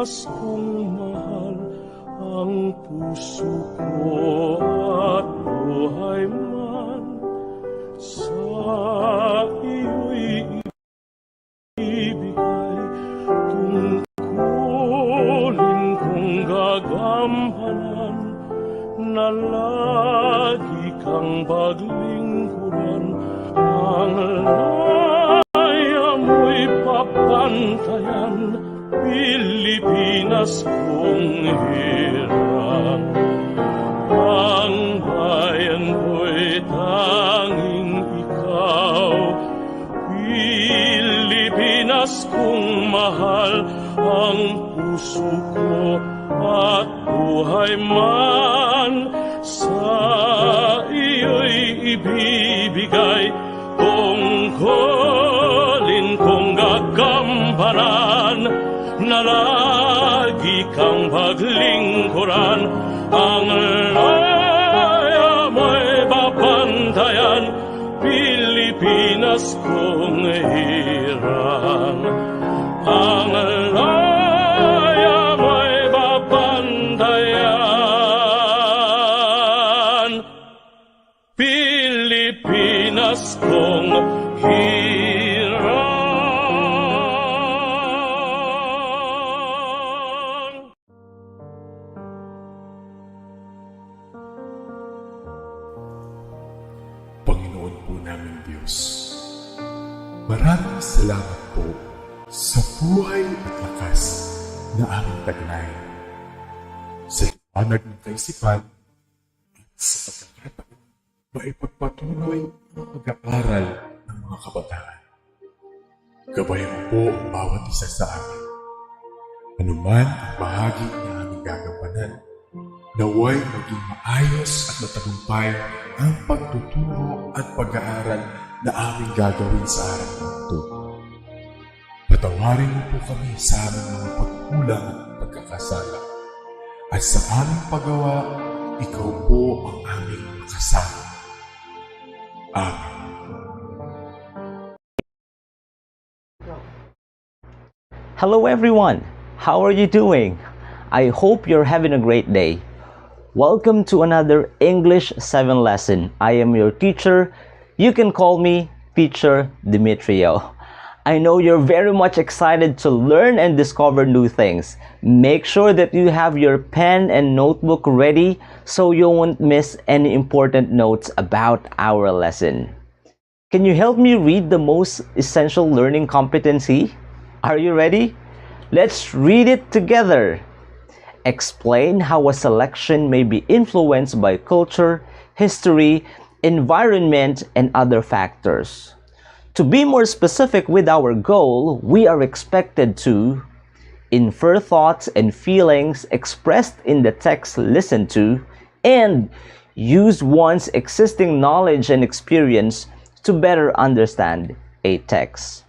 Pilipinas kong mahal, ang puso ko at buhay man sa iyo'y ibigay. Tungkulin kong gagampanan na lagi kang paglingkuran, ang laya mo'y papantayan, Pilipinas kong hirang. Ang bayan ko'y tanging ikaw, Pilipinas kong mahal, ang puso ko at buhay man sa iyo'y ibibigay. Tungkulin kong gagampanan na lagi kang paglingkuran, ang laya mo'y babantayan, Pilipinas kong hirang. Ang laya mo'y babantayan, Pilipinas kong hirang. Panginoon po namin Diyos, maraming salamat po sa buhay at lakas na aming taglay, sa liwanag ng kaisipan at sa pagkakataon maipagpatuloy ang pag-aaral ng mga kabataan. Gabayan po ang bawat isa sa amin. Anuman ang bahagi na aming gagampanan, naway maging maayos at matagumpay ang pagtuturo at pag-aaral na aming gagawin sa araw na ito. Patawarin mo po kami sa aming mga pagkulang at pagkakasala, at sa aming paggawa, ikaw po ang aming makasama. Amen. Hello everyone, how are you doing? I hope you're having a great day. Welcome to another English 7 lesson. I am your teacher. You can call me Teacher Demetrio. I know you're very much excited to learn and discover new things. Make sure that you have your pen and notebook ready so you won't miss any important notes about our lesson. Can you help me read the most essential learning competency? Are you ready? Let's read it together. Explain how a selection may be influenced by culture, history, environment, and other factors. To be more specific with our goal, we are expected to infer thoughts and feelings expressed in the text listened to, and use one's existing knowledge and experience to better understand a text.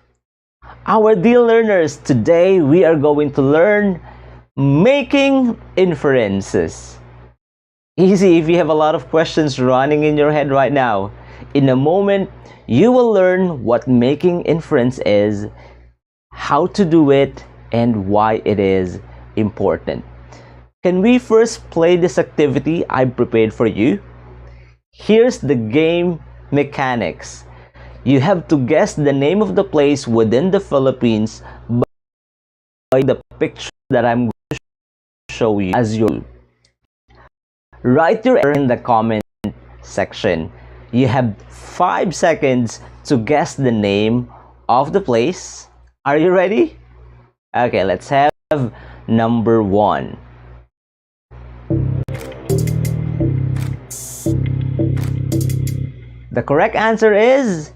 Our dear learners, today we are going to learn making inferences. Easy if you have a lot of questions running in your head right now. In a moment, you will learn what making inference is, how to do it, and why it is important. Can we first play this activity I prepared for you? Here's the game mechanics. You have to guess the name of the place within the Philippines by the picture that I'm going to show you as your. Write your answer in the comment section. You have 5 seconds to guess the name of the place. Are you ready? Okay, let's have number 1. The correct answer is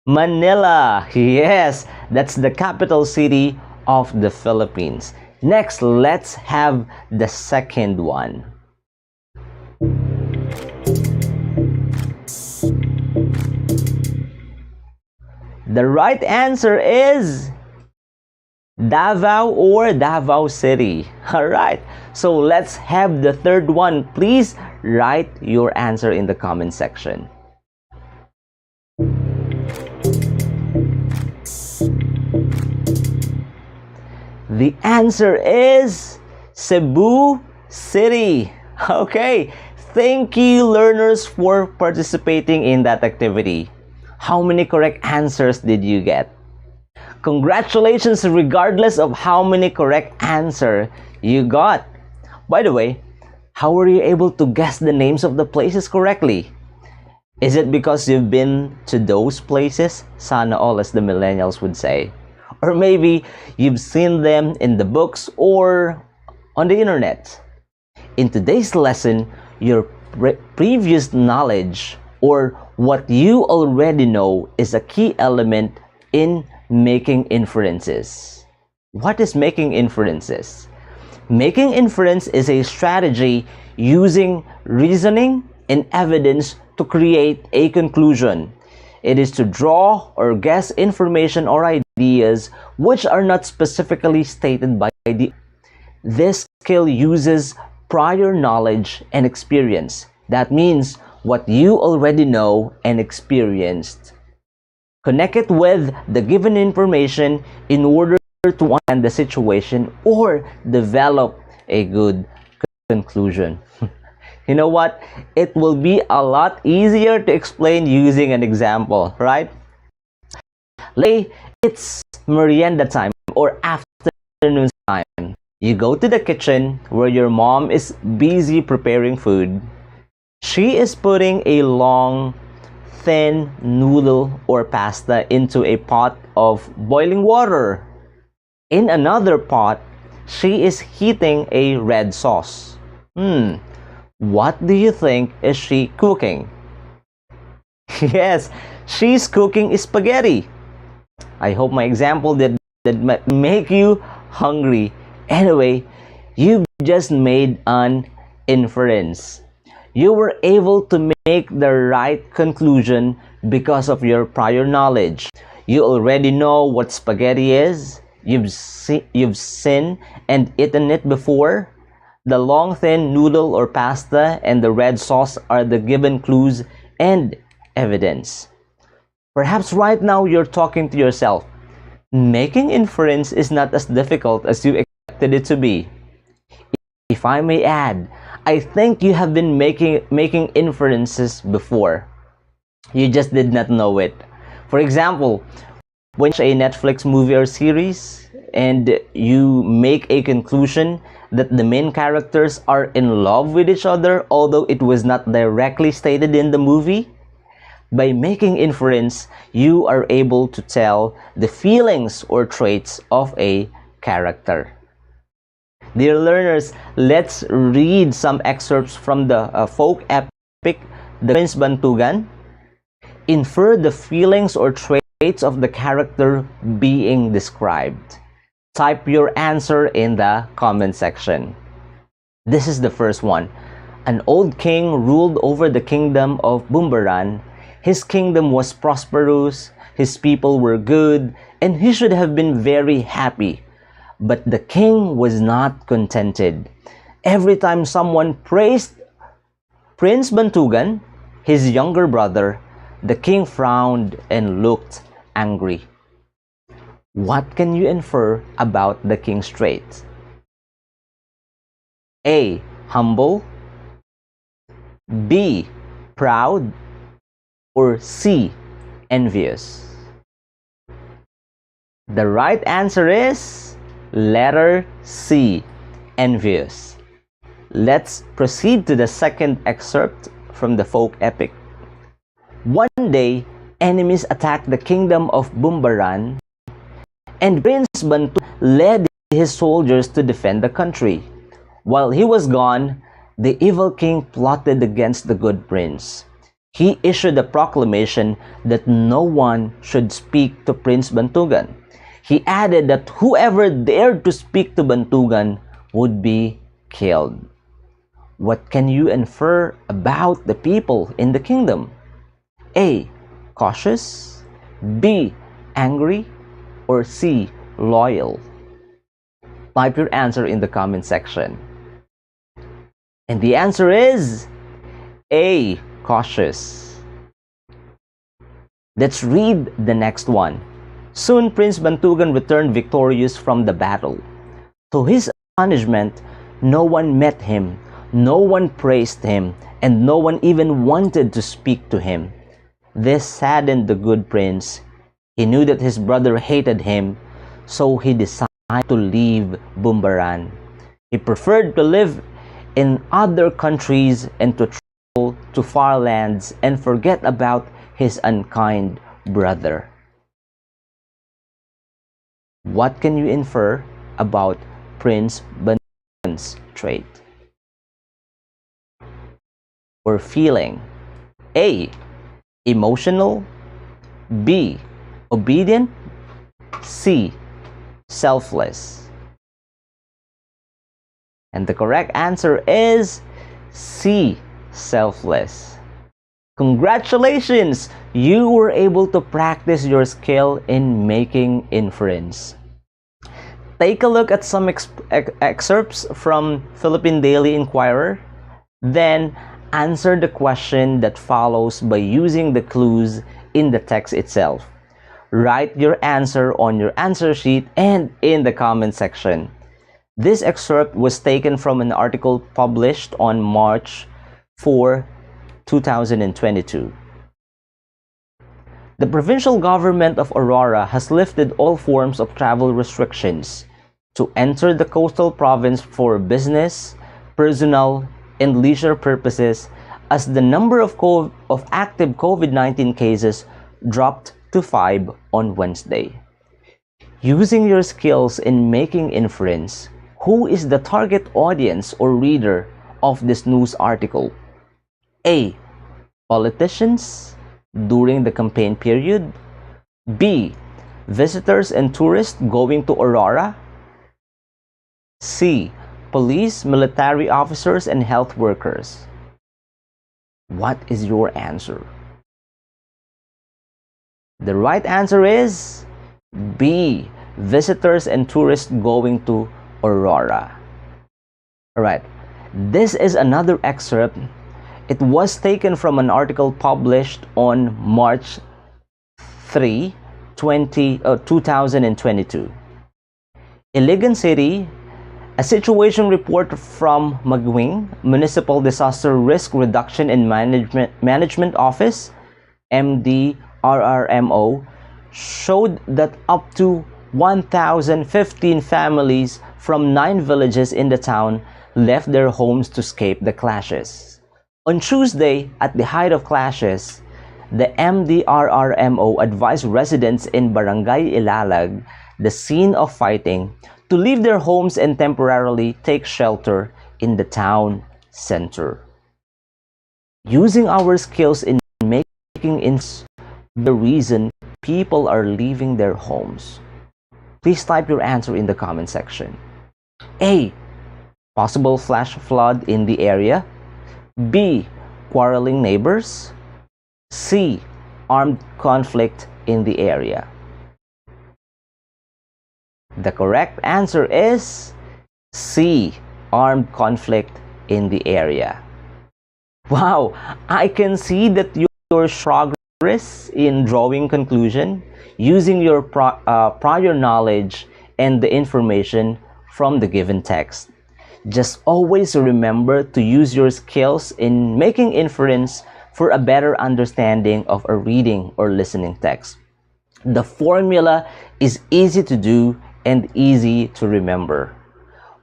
Manila. Yes, that's the capital city of the Philippines. Next, let's have the second one. The right answer is Davao or Davao City. Alright, so let's have the third one. Please write your answer in the comment section. The answer is Cebu City. Okay, thank you learners for participating in that activity. How many correct answers did you get? Congratulations regardless of how many correct answers you got. By the way, how were you able to guess the names of the places correctly? Is it because you've been to those places? Sana all, as the millennials would say. Or maybe you've seen them in the books or on the internet. In today's lesson, your previous knowledge or what you already know is a key element in making inferences. What is making inferences? Making inference is a strategy using reasoning and evidence to create a conclusion. It is to draw or guess information or ideas which are not specifically stated by the. This skill uses prior knowledge and experience. That means what you already know and experienced. Connect it with the given information in order to understand the situation or develop a good conclusion. You know what? It will be a lot easier to explain using an example, right? It's merienda time or afternoon time. You go to the kitchen where your mom is busy preparing food. She is putting a long, thin noodle or pasta into a pot of boiling water. In another pot, she is heating a red sauce. What do you think is she cooking? Yes, she's cooking spaghetti. I hope my example did make you hungry. Anyway, you just made an inference. You were able to make the right conclusion because of your prior knowledge. You already know what spaghetti is. You've seen and eaten it before. The long thin noodle or pasta and the red sauce are the given clues and evidence. Perhaps right now you're talking to yourself. Making inference is not as difficult as you expected it to be. If I may add, I think you have been making inferences before. You just did not know it. For example, when you watch a Netflix movie or series and you make a conclusion that the main characters are in love with each other, although it was not directly stated in the movie, by making inference, you are able to tell the feelings or traits of a character. Dear learners, let's read some excerpts from the folk epic, The Prince Bantugan. Infer the feelings or traits of the character being described. Type your answer in the comment section. This is the first one. An old king ruled over the kingdom of Bumbaran. His kingdom was prosperous, his people were good, and he should have been very happy. But the king was not contented. Every time someone praised Prince Bantugan, his younger brother, the king frowned and looked angry. What can you infer about the king's traits? A. Humble. B. Proud. Or C. Envious. The right answer is letter C. Envious. Let's proceed to the second excerpt from the folk epic. One day, enemies attacked the kingdom of Bumbaran, and Prince Bantu led his soldiers to defend the country. While he was gone, the evil king plotted against the good prince. He issued a proclamation that no one should speak to Prince Bantugan. He added that whoever dared to speak to Bantugan would be killed. What can you infer about the people in the kingdom? A. Cautious. B. Angry. Or C. Loyal. Type your answer in the comment section. And the answer is A. Cautious. Let's read the next one. Soon Prince Bantugan returned victorious from the battle. To his punishment, no one met him, no one praised him, and no one even wanted to speak to him. This saddened the good prince. He knew that his brother hated him, so he decided to leave Bumbaran. He preferred to live in other countries and to travel to far lands and forget about his unkind brother. What can you infer about Prince Banban's trait or feeling? A. Emotional. B. Obedient. C. Selfless. And the correct answer is C. Selfless. Congratulations! You were able to practice your skill in making inference. Take a look at some excerpts from Philippine Daily Inquirer. Then answer the question that follows by using the clues in the text itself. Write your answer on your answer sheet and in the comment section. This excerpt was taken from an article published on March 4, 2022. The provincial government of Aurora has lifted all forms of travel restrictions to enter the coastal province for business, personal, and leisure purposes as the number of active COVID-19 cases dropped to 5 on Wednesday. Using your skills in making inference, who is the target audience or reader of this news article? A. Politicians during the campaign period. B. Visitors and tourists going to Aurora. C. Police, military officers, and health workers. What is your answer? The right answer is B. Visitors and tourists going to Aurora. Alright, this is another excerpt. It was taken from an article published on March 3, 2022. Iligan City, a situation report from Magwing Municipal Disaster Risk Reduction and Management Office, MDRRMO, showed that up to 1,015 families from 9 villages in the town left their homes to escape the clashes. On Tuesday, at the height of clashes, the MDRRMO advised residents in Barangay Ilalag, the scene of fighting, to leave their homes and temporarily take shelter in the town center. Using our skills in making the reason people are leaving their homes. Please type your answer in the comment section. A. Possible flash flood in the area. B. Quarreling neighbors. C. Armed conflict in the area. The correct answer is C. Armed conflict in the area. Wow, I can see that your progress in drawing conclusion using your prior knowledge and the information from the given text. Just always remember to use your skills in making inference for a better understanding of a reading or listening text. The formula is easy to do and easy to remember.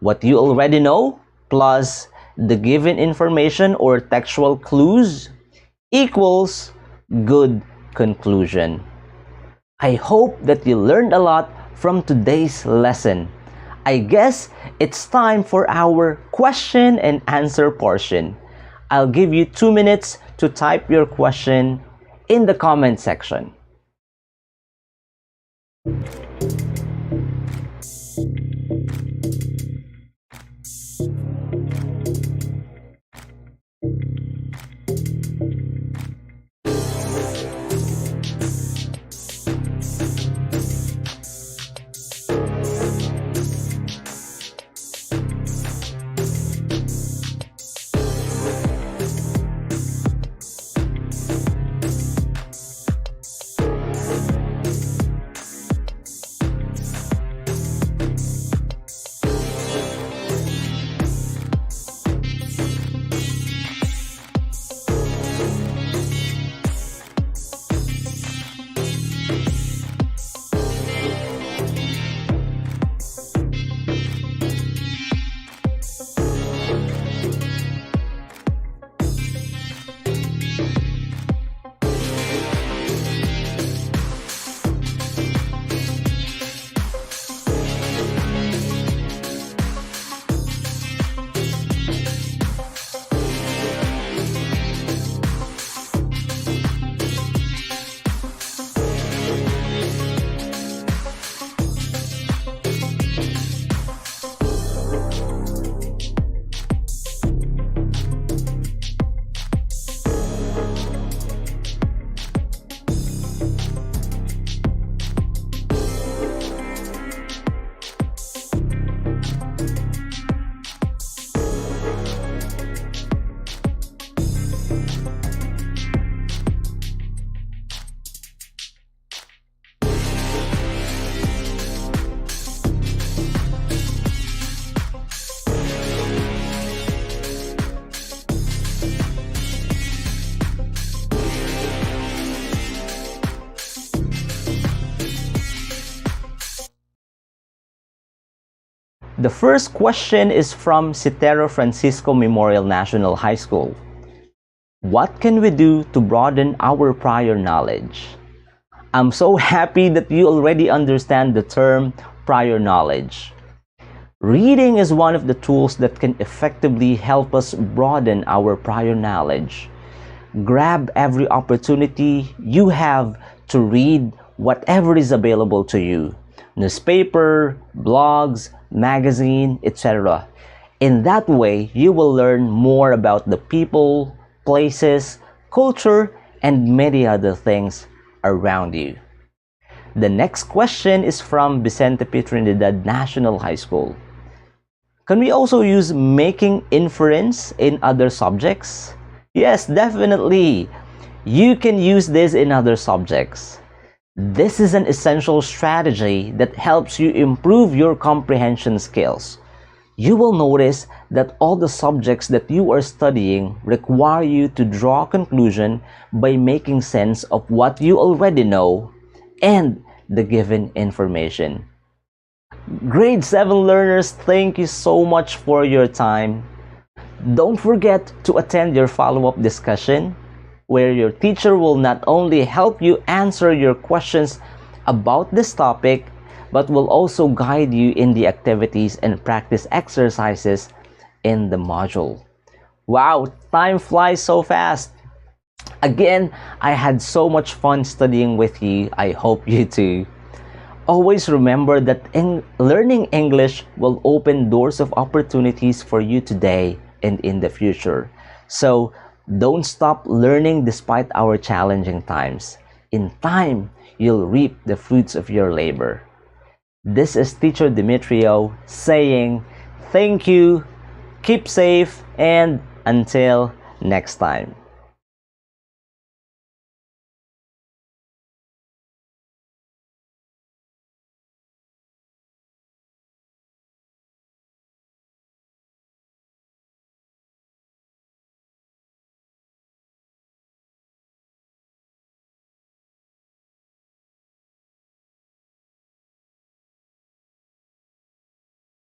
What you already know plus the given information or textual clues equals good conclusion. I hope that you learned a lot from today's lesson. I guess it's time for our question and answer portion. I'll give you 2 minutes to type your question in the comment section. The first question is from Citero Francisco Memorial National High School. What can we do to broaden our prior knowledge? I'm so happy that you already understand the term prior knowledge. Reading is one of the tools that can effectively help us broaden our prior knowledge. Grab every opportunity you have to read whatever is available to you. Newspaper, blogs, magazine, etc. In that way, you will learn more about the people, places, culture, and many other things around you. The next question is from Vicente P. Trinidad National High School. Can we also use making inference in other subjects? Yes, definitely. You can use this in other subjects. This is an essential strategy that helps you improve your comprehension skills. You will notice that all the subjects that you are studying require you to draw a conclusion by making sense of what you already know and the given information. Grade 7 learners, thank you so much for your time. Don't forget to attend your follow-up discussion, where your teacher will not only help you answer your questions about this topic, but will also guide you in the activities and practice exercises in the module. Wow, time flies so fast. Again, I had so much fun studying with you. I hope you too. Always remember that learning English will open doors of opportunities for you today and in the future. So don't stop learning despite our challenging times. In time, you'll reap the fruits of your labor. This is Teacher Demetrio saying thank you, keep safe, and until next time.